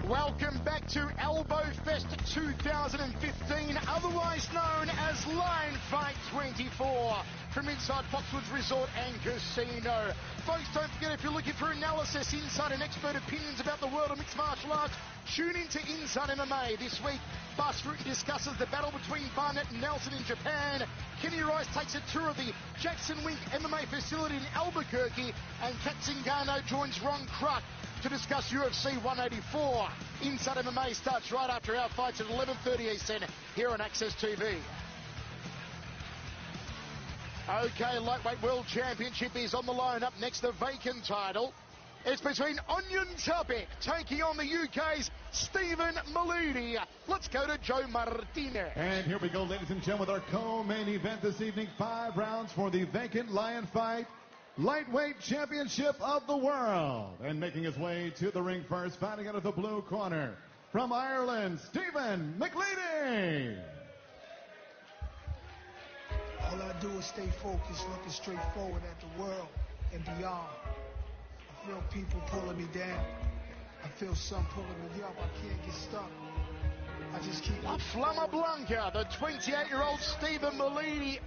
Welcome back to Elbow Fest 2015, otherwise known as Lion Fight 24, from inside Foxwoods Resort and Casino. Folks, don't forget, if you're looking for analysis, insight and expert opinions about the world of mixed martial arts, tune into Inside MMA. This week, Bas Rutten discusses the battle between Barnett and Nelson in Japan. Kenny Rice takes a tour of the Jackson Wink MMA facility in Albuquerque, and Kat Zingano joins Ron Kruk to discuss UFC 184. Inside MMA starts right after our fights at 11:30 Eastern here on Access TV. Okay, Lightweight World Championship is on the line. Up next, the vacant title. It's between Ognjen Topić taking on the UK's Stephen Meleady. Let's go to Joe Martinez. And here we go, ladies and gentlemen, with our co-main event this evening. 5 rounds for the vacant Lion Fight Lightweight Championship of the World. And making his way to the ring first, fighting out of the blue corner, from Ireland, Stephen Meleady. All I do is stay focused, looking straight forward at the world and beyond. I feel people pulling me down. I feel some pulling me up. I can't get stuck. I just keep... La Flama Blanca, the 28-year-old Stephen Meleady,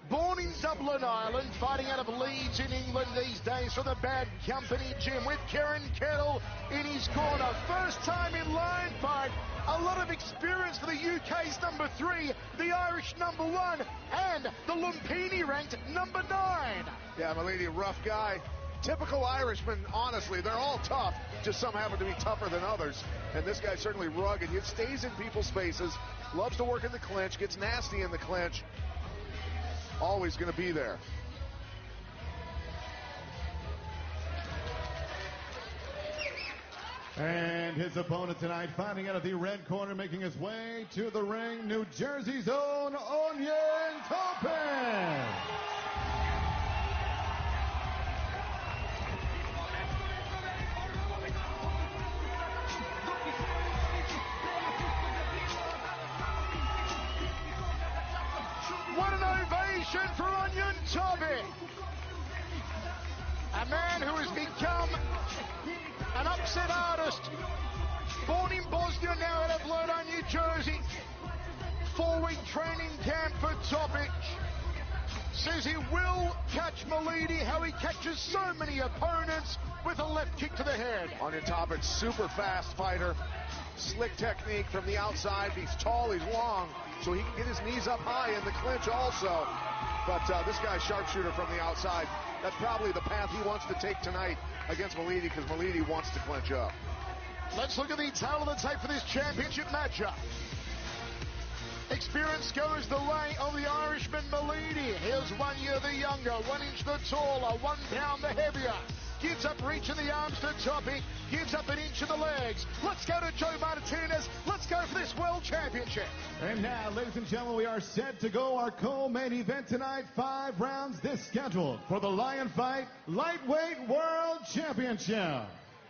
born in Dublin, Ireland, fighting out of Leeds in England these days for the Bad Company gym, with Kieran Kettle in his corner. First time in Lion Fight, a lot of experience for the UK's number 3, the Irish number 1, and the Lumpini ranked number 9. Yeah, Meleady, rough guy. Typical Irishman, honestly. They're all tough, just some happen to be tougher than others. And this guy's certainly rugged. He stays in people's faces, loves to work in the clinch, gets nasty in the clinch. Always going to be there. And his opponent tonight, fighting out of the red corner, making his way to the ring, New Jersey's own Ognjen Topić. What an ovation for Ognjen Topić. A man who has become an upset artist. Born in Bosnia, now out of Lodi, New Jersey. 4-week training camp for Topić. Says he will catch Meleady, how he catches so many opponents with a left kick to the head. Ognjen Topić, super fast fighter. Slick technique from the outside. He's tall, he's long, so he can get his knees up high in the clinch also. But this guy's sharpshooter from the outside. That's probably the path he wants to take tonight against Meleady, because Meleady wants to clinch up. Let's look at the tail of the tape for this championship matchup. Experience goes the way of the Irishman Meleady. Here's 1 year the younger, 1 inch the taller, 1 pound the heavier. Gives up reach in the arms to Topić, gives up 1 inch in the legs. Let's go to Joe Martinez. Let's go for this World Championship. And now, ladies and gentlemen, we are set to go our co-main event tonight. 5 rounds this scheduled for the Lion Fight Lightweight World Championship.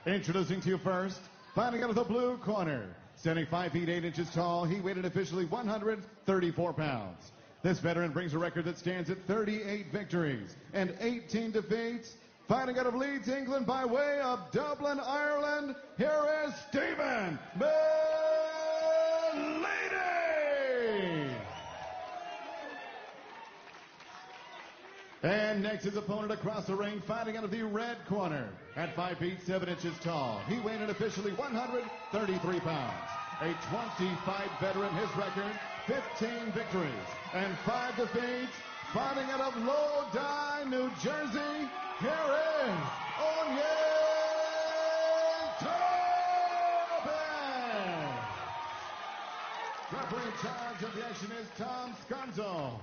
Introducing to you first, fighting out of the blue corner, standing 5 feet 8 inches tall, he weighed officially 134 pounds. This veteran brings a record that stands at 38 victories and 18 defeats. Fighting out of Leeds, England, by way of Dublin, Ireland, here is Stephen Meleady. And next, his opponent across the ring, fighting out of the red corner, at 5 feet 7 inches tall. He weighed in officially 133 pounds. A 20-fight veteran, his record, 15 victories and 5 defeats. Fighting out of Lodi, New Jersey, here is Ognjen Topić. Referee in charge of the action is Tom Sconzo.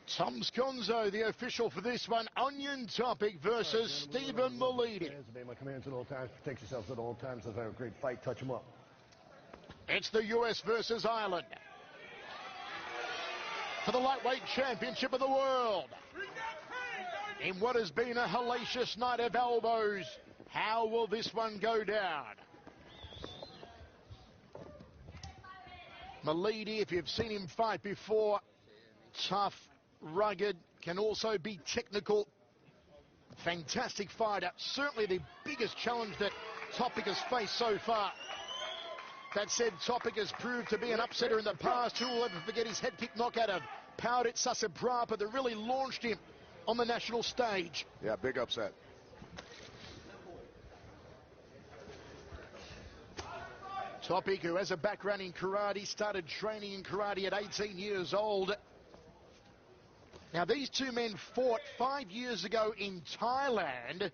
Tom Sconzo, the official for this one. Ognjen Topić versus Stephen Meleady. Obey my commands at all times. Protect yourselves at all times. If I have a great fight, touch them up. It's the US versus Ireland for the lightweight championship of the world. In what has been a hellacious night of elbows, how will this one go down? Meleady, if you've seen him fight before, tough, rugged, can also be technical. Fantastic fighter. Certainly the biggest challenge that Topić has faced so far. That said, Topić has proved to be an upsetter in the past. Who will ever forget his head kick knockout of Paurit Sasabrapa that really launched him on the national stage? Yeah, big upset. Topić, who has a background in karate, started training in karate at 18 years old. Now, these two men fought 5 years ago in Thailand.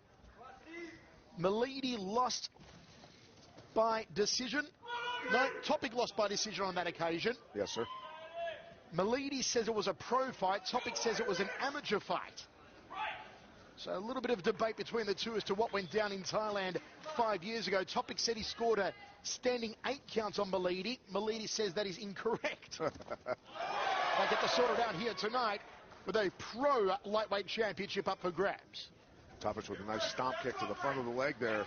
Meleady lost by decision. No, Topić lost by decision on that occasion. Yes, sir. Meleady says it was a pro fight. Topić says it was an amateur fight. So a little bit of debate between the two as to what went down in Thailand 5 years ago. Topić said he scored a standing 8 counts on Meleady. Meleady says that is incorrect. They get to sort it out here tonight with a pro lightweight championship up for grabs. Topić with a nice stomp kick to the front of the leg there,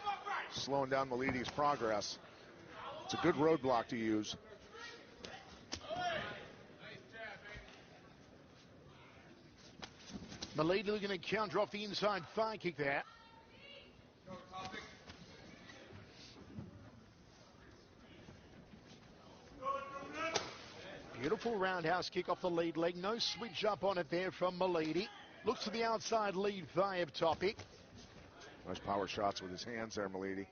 slowing down Meleady's progress. It's a good roadblock to use. Meleady looking to counter off the inside thigh kick there. Beautiful roundhouse kick off the lead leg. No switch up on it there from Meleady. Looks to the outside lead thigh of Topić. Nice power shots with his hands there, Meleady.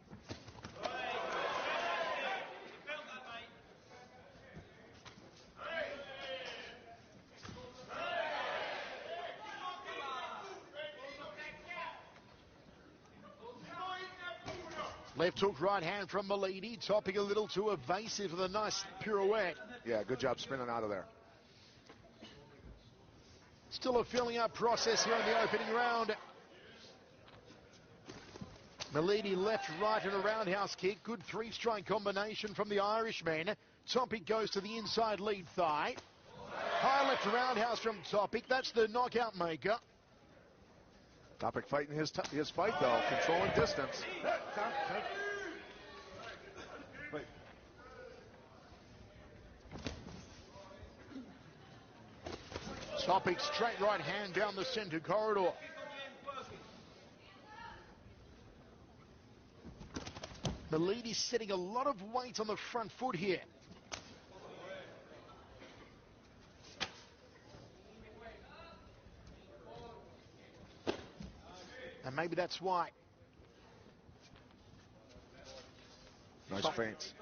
Left hook, right hand from Meleady. Topić a little too evasive with a nice pirouette. Yeah, good job spinning out of there. Still a filling up process here in the opening round. Meleady left, right, and a roundhouse kick. Good three-strike combination from the Irishman. Topić goes to the inside lead thigh. High left roundhouse from Topić. That's the knockout maker. Topić fighting his fight, though, controlling distance. Topić straight right hand down the center corridor. Meleady setting a lot of weight on the front foot here. And maybe that's why. Nice feints.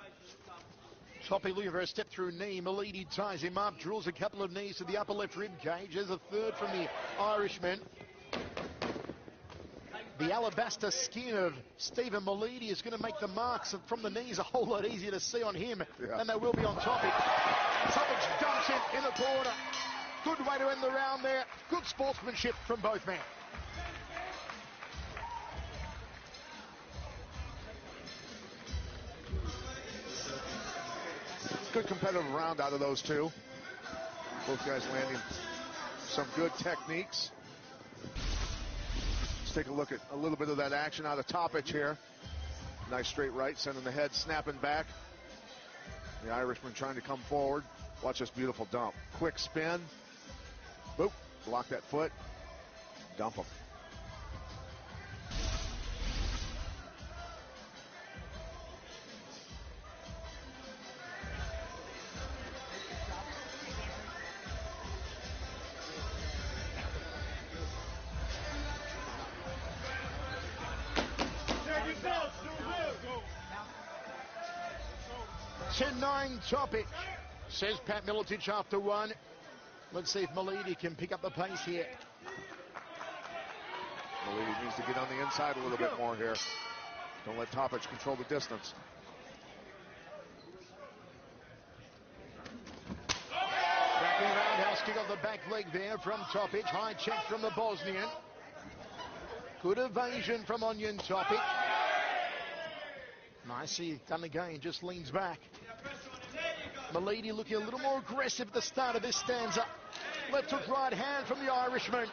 Topić looking for a step through knee. Meleady ties him up, drills a couple of knees to the upper left rib cage. There's a third from the Irishman. The alabaster skin of Stephen Meleady is going to make the marks from the knees a whole lot easier to see on him than they will be on Topić. Topić dumps it in the corner. Good way to end the round there. Good sportsmanship from both men. Good competitive round out of those two. Both guys landing some good techniques. Let's take a look at a little bit of that action out of Topić here. Nice straight right, sending the head snapping back. The Irishman trying to come forward. Watch this beautiful dump. Quick spin. Boop. Block that foot. Dump him. Topić, says Pat Miletich after one. Let's see if Meleady can pick up the pace here. Meleady needs to get on the inside a little bit more here. Don't let Topić control the distance. Backing roundhouse kick off the back leg there from Topić. High check from the Bosnian. Good evasion from Ognjen Topić. Nicely done again, just leans back. Meleady looking a little more aggressive at the start of this stanza. Left hook right hand from the Irishman.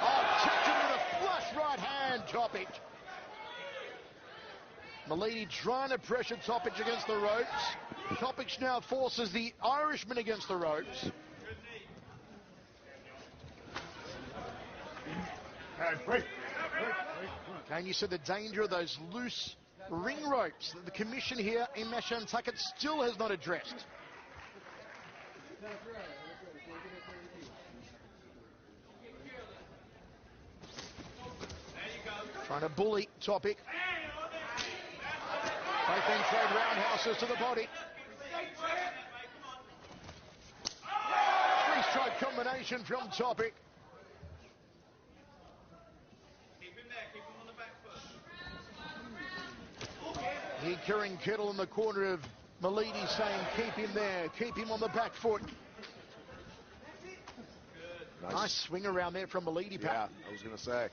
Oh, checked him with a flush right hand, Topić. Meleady trying to pressure Topić against the ropes. Topić now forces the Irishman against the ropes. And you said the danger of those loose ring ropes that the commission here in Mashantucket still has not addressed. Trying to bully Topić. Both then thrown roundhouses to the body. Three-strike combination from Topić. Here, Kieran Kettle in the corner of Meleady saying, keep him there, keep him on the back foot. Nice swing around there from Meleady, Pat. Yeah, I was going to say.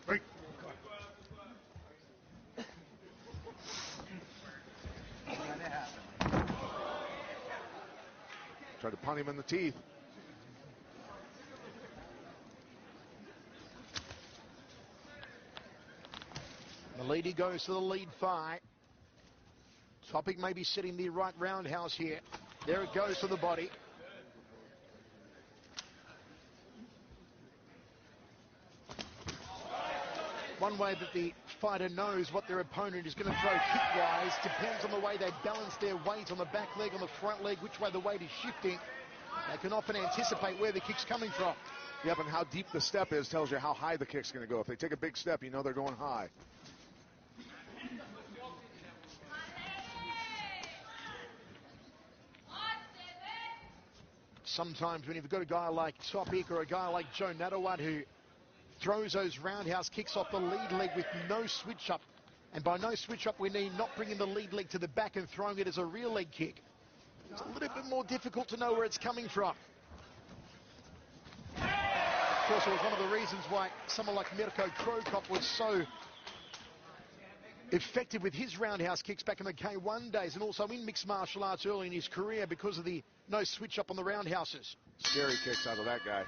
Right. Tried to punt him in the teeth. Meleady goes to the lead fight. Topić may be setting the right roundhouse here. There it goes to the body. One way that the fighter knows what their opponent is going to throw kick-wise depends on the way they balance their weight on the back leg, on the front leg, which way the weight is shifting. They can often anticipate where the kick's coming from. Yep, and how deep the step is tells you how high the kick's going to go. If they take a big step, you know they're going high. Sometimes when you've got a guy like Topić or a guy like Joe Nadawat who throws those roundhouse kicks off the lead leg with no switch up, and by no switch up we mean not bringing the lead leg to the back and throwing it as a rear leg kick. It's a little bit more difficult to know where it's coming from. Of course, it was one of the reasons why someone like Mirko Krokop was so effective with his roundhouse kicks back in the K1 days, and also in mixed martial arts early in his career because of the no switch up on the roundhouses. Scary kicks out of that guy.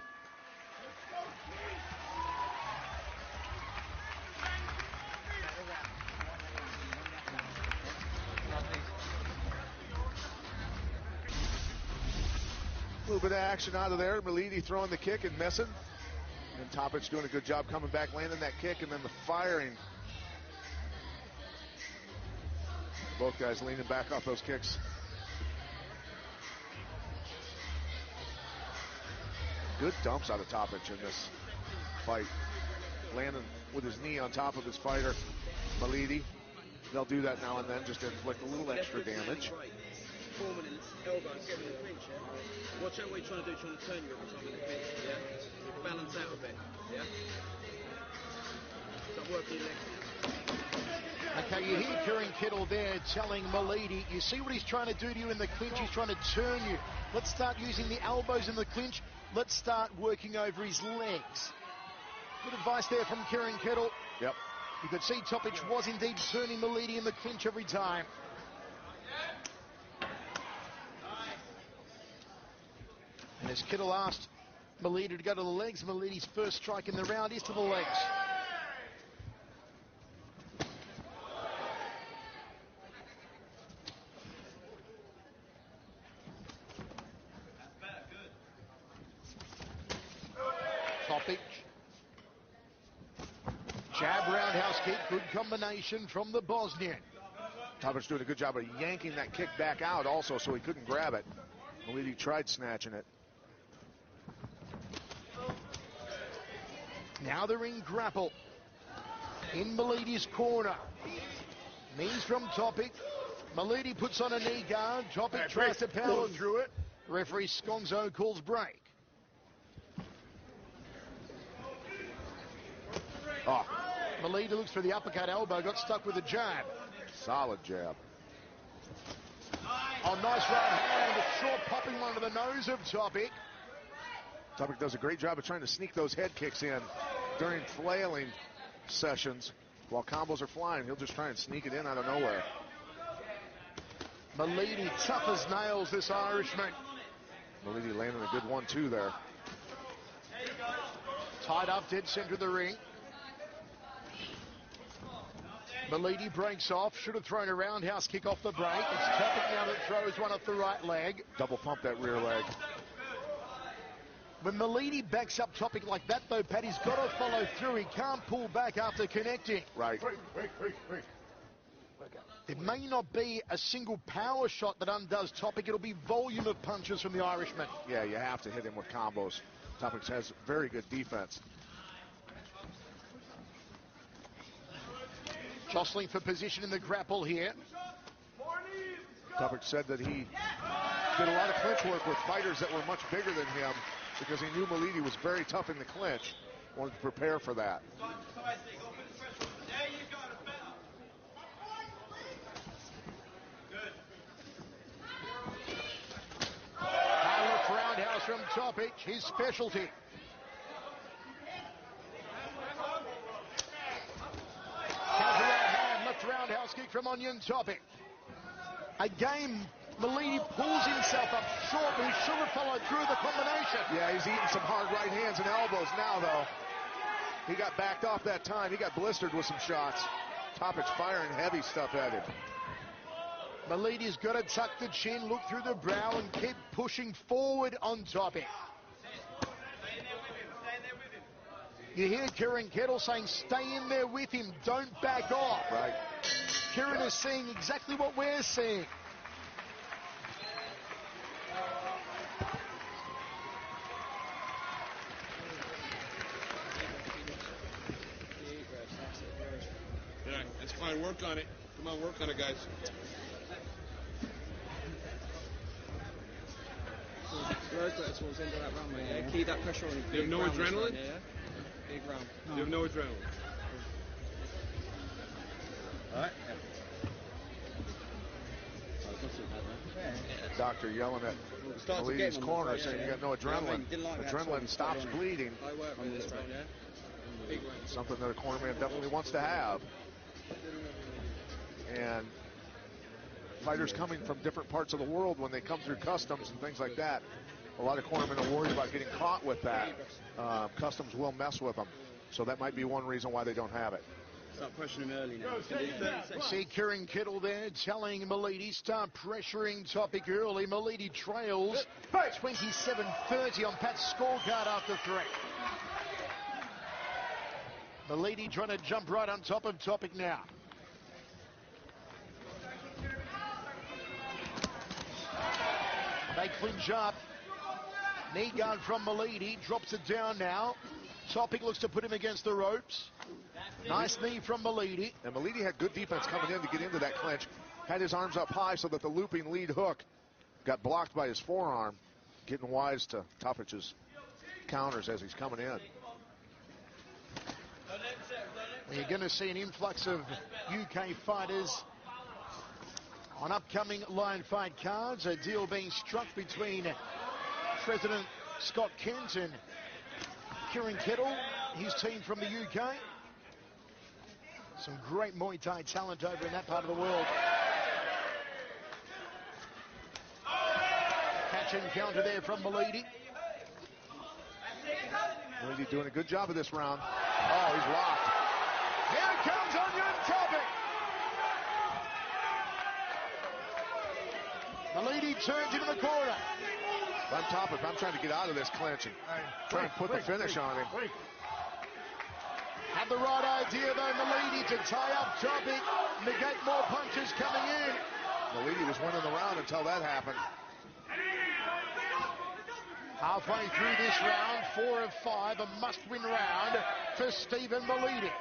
A little bit of action out of there. Meleady throwing the kick and missing. And Topić doing a good job coming back, landing that kick, and then the firing. Both guys leaning back off those kicks. Good dumps out of Topić in this fight. Landing with his knee on top of his fighter, Meleady. They'll do that now and then just to inflict a little extra damage. 4 minutes, elbow, get in the clinch, yeah? Watch out what you're trying to do, trying to turn you every time in the clinch, yeah? Balance out a bit, yeah? Stop working your legs. Okay, you hear Kieran Kettle there telling Meleady, you see what he's trying to do to you in the clinch, he's trying to turn you. Let's start using the elbows in the clinch. Let's start working over his legs. Good advice there from Kieran Kettle. Yep. You could see Topić was indeed turning Meleady in the clinch every time. And as Kettle asked Meleady to go to the legs, Meleady's first strike in the round is to the legs. Topić. Jab roundhouse kick, good combination from the Bosnian. Topić doing a good job of yanking that kick back out also so he couldn't grab it. Meleady tried snatching it. Now they're in grapple. In Meleady's corner. Knees from Topić. Meleady puts on a knee guard. Topić tries to power through it. Referee Sconzo calls break. Oh. Meleady looks for the uppercut elbow, got stuck with a jab. Solid jab. Oh, nice right hand, a short popping one to the nose of Topić. Topić does a great job of trying to sneak those head kicks in during flailing sessions. While combos are flying, he'll just try and sneak it in out of nowhere. Meleady tough as nails, this Irishman. Meleady landing a good 1-2 there. Tied up, dead center of the ring. Meleady breaks off, should have thrown a roundhouse kick off the break. It's Topić now that throws one off the right leg. Double pump that rear leg. When Meleady backs up Topic like that, though, Paddy's got to follow through. He can't pull back after connecting. Right. It may not be a single power shot that undoes Topic. It'll be volume of punches from the Irishman. Yeah, you have to hit him with combos. Topic has very good defense. Jostling for position in the grapple here. Topic said that he did a lot of clinch work with fighters that were much bigger than him because he knew Meleady was very tough in the clinch. Wanted to prepare for that. High-left roundhouse from Topic, his specialty. Counter right hand, left roundhouse kick from Ognjen Topić. Again, Meleady pulls himself up short, but he should have followed through the combination. Yeah, he's eating some hard right hands and elbows now, though. He got backed off that time. He got blistered with some shots. Topic's firing heavy stuff at him. Meleady's got to tuck the chin, look through the brow, and keep pushing forward on Topic. You hear Kieran Kettle saying, stay in there with him, don't back off. Right. Kieran is seeing exactly what we're seeing. Yeah, that's fine. Work on it. Come on, work on it, guys. Towards the end of that round, mate. Yeah. Keep that pressure on him. You have no adrenaline? Yeah. Big round. No. You have no adrenaline. All right. Doctor yelling at Meleady's corner saying you got no adrenaline. Adrenaline stops bleeding. I work with this round, yeah. Big round. Something that a cornerman definitely wants to have. And fighters coming from different parts of the world, when they come through customs and things like that, a lot of cornermen are worried about getting caught with that. Customs will mess with them. So that might be one reason why they don't have it. Start pressuring him early now. You see Kieran Kettle there telling Meleady, start pressuring Topic early. Meleady trails 27-30 on Pat's scorecard after 3. Meleady trying to jump right on top of Topic now. They clinch up. Knee guard from Meleady, drops it down now. Topic looks to put him against the ropes. Nice knee from Meleady. And Meleady had good defense coming in to get into that clinch. Had his arms up high so that the looping lead hook got blocked by his forearm. Getting wise to Topic's counters as he's coming in. Well, you're going to see an influx of UK fighters on upcoming Lion Fight cards. A deal being struck between President Scott Kent and Kieran Kettle, his team from the UK. Some great Muay Thai talent over in that part of the world. Catch and counter there from Meleady. Meleady doing a good job of this round. Oh, he's locked. Here comes Ognjen Topić. Meleady turns into the corner. I'm Topic. I'm trying to get out of this clinch and try and put the finish on him. Had the right idea though, Meleady, to tie up Topic, negate more punches coming in. Meleady was winning the round until that happened. Halfway through this round, 4 of 5, a must-win round for Stephen Meleady.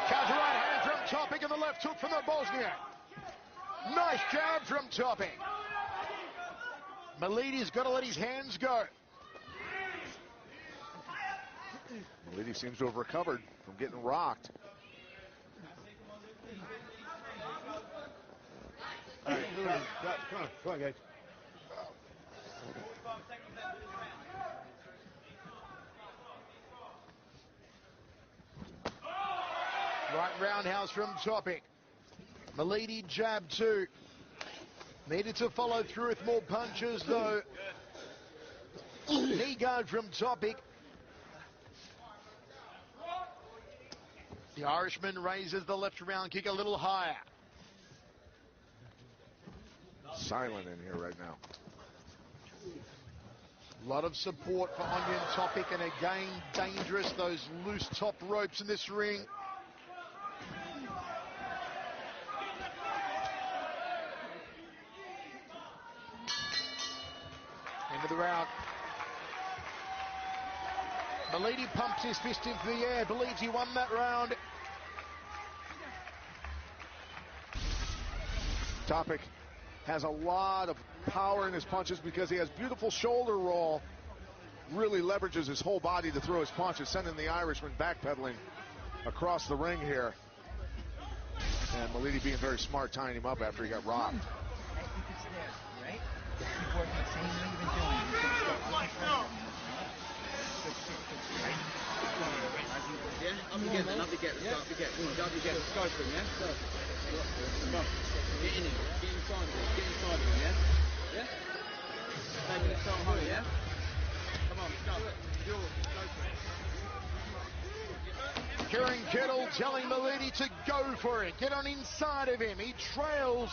Counter right hand from Topic and the left hook from the Bosniak. Nice jab from Topic. Meleady's got to let his hands go. Meleady seems to have recovered from getting rocked. All right, come on, guys. Right roundhouse from Topic. Meleady jab 2. Needed to follow through with more punches though. Knee guard from Topić. The Irishman raises the left round kick a little higher. Silent in here right now. A lot of support for Ognjen Topić, and again, dangerous, those loose top ropes in this ring. End of the round. Meleady pumps his fist into the air, believes he won that round. Topić has a lot of power in his punches because he has beautiful shoulder roll. Really leverages his whole body to throw his punches, sending the Irishman backpedaling across the ring here. And Meleady being very smart, tying him up after he got rocked. Yeah, up again, then, up again, let's go, up again, let's go for him, yeah? Come on, get in him, get inside of him, yeah? Yeah? Taking it so high, yeah? Come on, let's go for it. Kieran Kettle telling Meleady to go for it, get on inside of him. He trails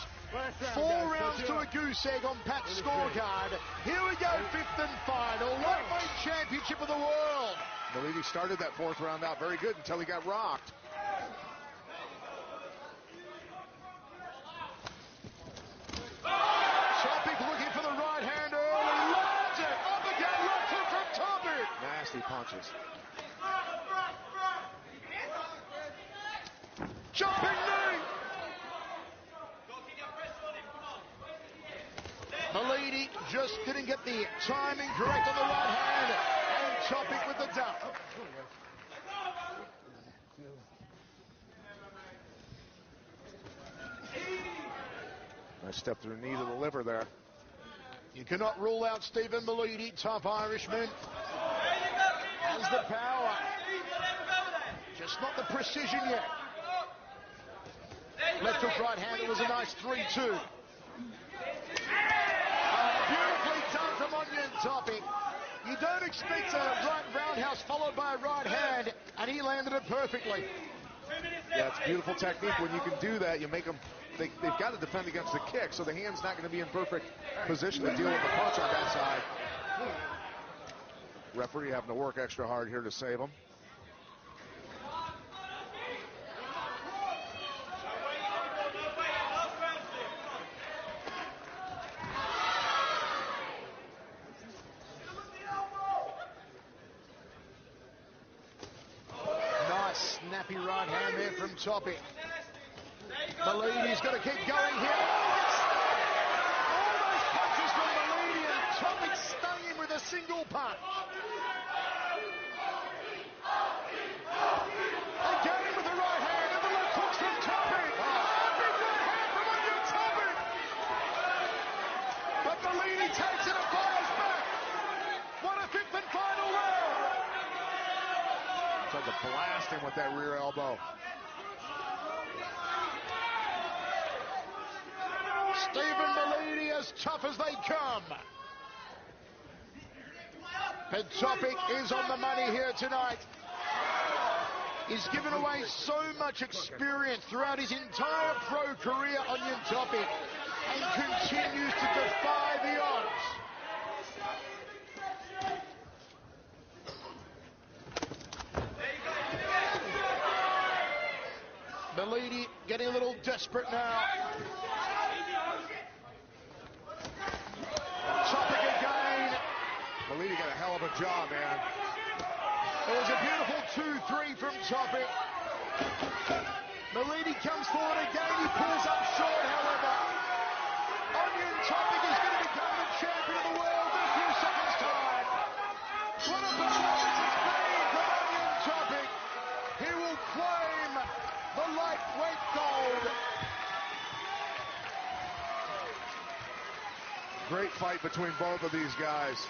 4 rounds to a goose egg on Pat's scorecard. Here we go, 5th and final, lightweight championship of the world. Meleady started that 4th round out very good until he got rocked. Topić looking for the right hand early, lands it, up again, left hook from Topić. Nasty punches. Jumping knee. Meleady just didn't get the timing correct on the right hand, and Topić with the dump. Nice step through knee to the liver there. You cannot rule out Stephen Meleady, tough Irishman. Has the power. Just not the precision yet. Left hook right hand, it was a nice 3-2. Beautifully done from Ognjen Topić. You don't expect a right roundhouse followed by a right hand, and he landed it perfectly. Yeah, it's beautiful technique. When you can do that, you make them, they've got to defend against the kick, so the hand's not going to be in perfect position to deal with the punch on that side. Referee having to work extra hard here to save him. Snappy right hand there from Topić. Meleady's got to keep going here. All those punches from Meleady, and Topić stung him with a single punch. Again with the right hand, and the left hooks from Topić. Big right hand from Ognjen Topić. But Meleady takes it and fires back. What a 5th and final round. Tried to blast him with that rear elbow. Stephen Meleady as tough as they come. But Topić is on the money here tonight. He's given away so much experience throughout his entire pro career, Ognjen Topić, and continues to defy the odds. Meleady getting a little desperate now. Topić again. Meleady got a hell of a job, man. It was a beautiful 2-3 from Topić. Meleady comes forward again. He pulls up short, however. Ognjen Topić is going to become the champion of the world in a few seconds' time. What a performance it's been from Ognjen Topić. He will claim the lightweight gold. Great fight between both of these guys.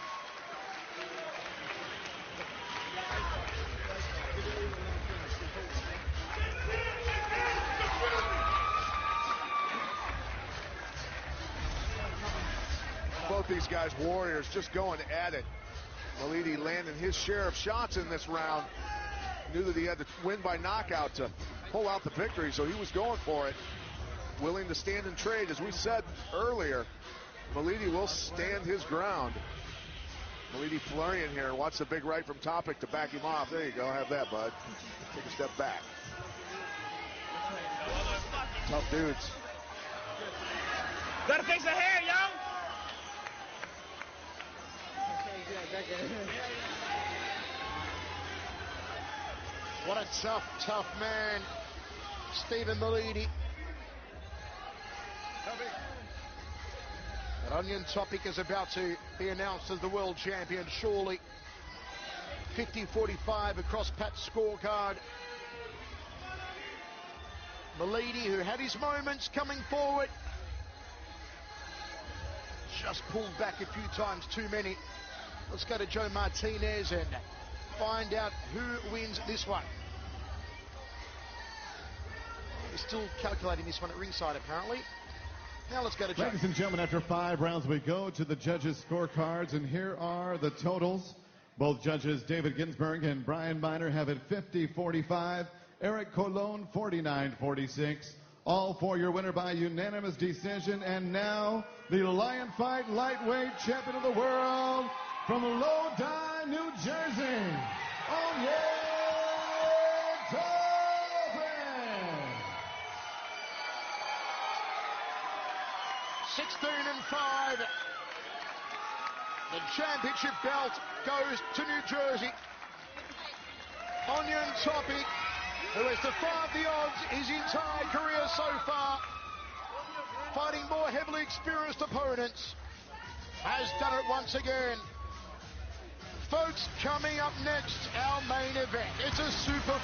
Both these guys warriors just going at it. Meleady landing his share of shots in this round. Knew that he had to win by knockout to pull out the victory, so he was going for it. Willing to stand and trade. As we said earlier, Meleady will stand his ground. Meleady flurrying here. Watch the big right from Topić to back him off. There you go. Have that, bud. Take a step back. Tough dudes. Gotta fix the hair, yo! What a tough man, Stephen Meleady. And Ognjen Topić is about to be announced as the world champion, surely. 50-45 across Pat's scorecard. Meleady, who had his moments coming forward, just pulled back a few times too many. Let's go to Joe Martinez and find out who wins this one. He's still calculating this one at ringside, apparently. Now let's go to Joe. Ladies and gentlemen, after 5 rounds, we go to the judges' scorecards, and here are the totals. Both judges, David Ginsburg and Brian Miner, have it 50-45. Eric Colon, 49-46. All for your winner by unanimous decision. And now, the Lion Fight Lightweight Champion of the World from Lodi, New Jersey, Ognjen Topić. 16-5. The championship belt goes to New Jersey. Ognjen Topić, who has defied the odds his entire career so far, fighting more heavily experienced opponents, has done it once again. Folks, coming up next, our main event. It's a super fight.